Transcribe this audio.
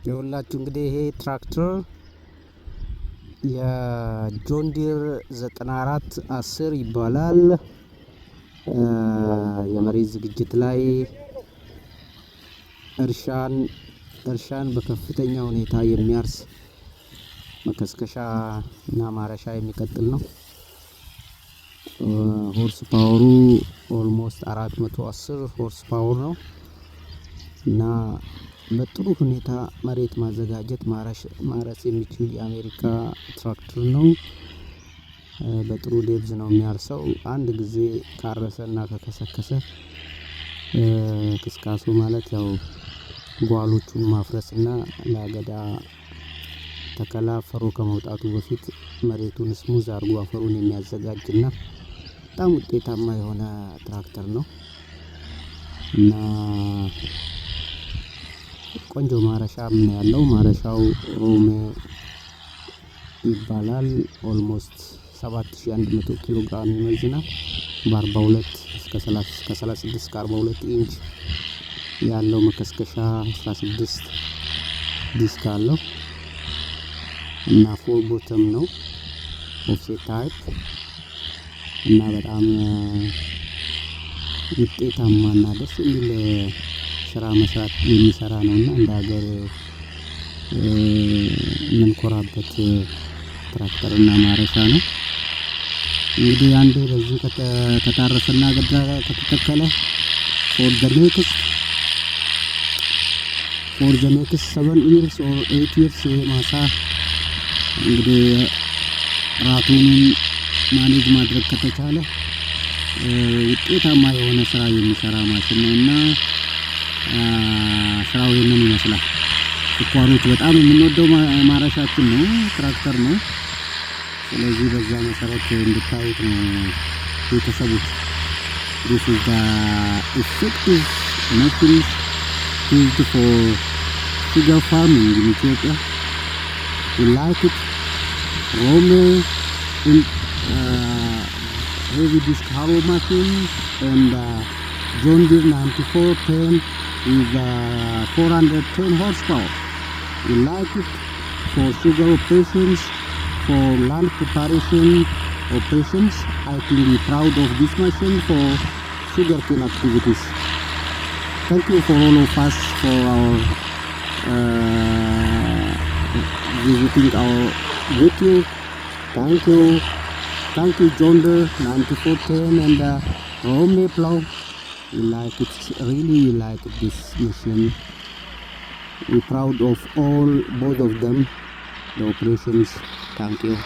የሁላችሁ እንግዲህ ይሄ ትራክተር የጆን ዲር 9410 ይባላል። የመሬት ዝግጅት ላይ እርሻን በከፍተኛ ሁኔታ የሚያርስ መከስከሻ እና ማረሻ የሚቀጥል ነው። ሆርስ ፓወሩ ኦልሞስት 410 ሆርስ ፓወር ነው እና በጥሩ ሁኔታ መሬት ማዘጋጀት ማረስ የሚችል የአሜሪካ ትራክተር ነው። በጥሩ ዴብዝ ነው የሚያርሰው። አንድ ጊዜ ካረሰና ከከሰከሰ ክስካሱ ማለት ያው ጓሎቹን ማፍረስና ለአገዳ ተከላ አፈሩ ከመውጣቱ በፊት መሬቱን ስሙዝ አድርጎ አፈሩን የሚያዘጋጅና በጣም ውጤታማ የሆነ ትራክተር ነው እና ቆንጆ ማረሻም ነው ያለው። ማረሻው ሮሜ ይባላል። ኦልሞስት 7100 ኪሎ ግራም ይመዝናል። በ42 እስከ 36 እስከ 42 ኢንች ያለው መከስከሻ 16 ዲስክ አለው እና ፎር ቦተም ነው ኦፍሴት ታይፕ እና በጣም ውጤታማና ደስ የሚል ስራ መስራት የሚሰራ ነውና እንደ ሀገር የምንኮራበት ትራክተር እና ማረሻ ነው። እንግዲህ አንዴ በዚህ ከታረሰና ገዳ ከተተከለ ፎር ዘ ኔክስት 7 years or 8 years ይሄ ማሳ እንግዲህ ራቱን ማኔጅ ማድረግ ከተቻለ ውጤታማ የሆነ ስራ የሚሰራ ማሽን ነውና ስራው ይሄንን ይመስላል። ስኳሮች በጣም የምንወደው ማረሻችን ነው፣ ትራክተር ነው። ስለዚህ በዛ መሰረት እንድታዩት ነው ቤተሰቦች። this is the effective machine used for sugar farming in Ethiopia. We like it. Rome in heavy disc harrow machine and John Deere 9410 with 410 horsepower. We like it for sugar operations, for land preparation operations. I can be proud of this machine for sugarcane activities. Thank you for all of us for our visiting our YouTube. Thank you John Deere 9410 and Rome plow. We like it, really we like this machine. We're proud of both of them, the operations. Thank you.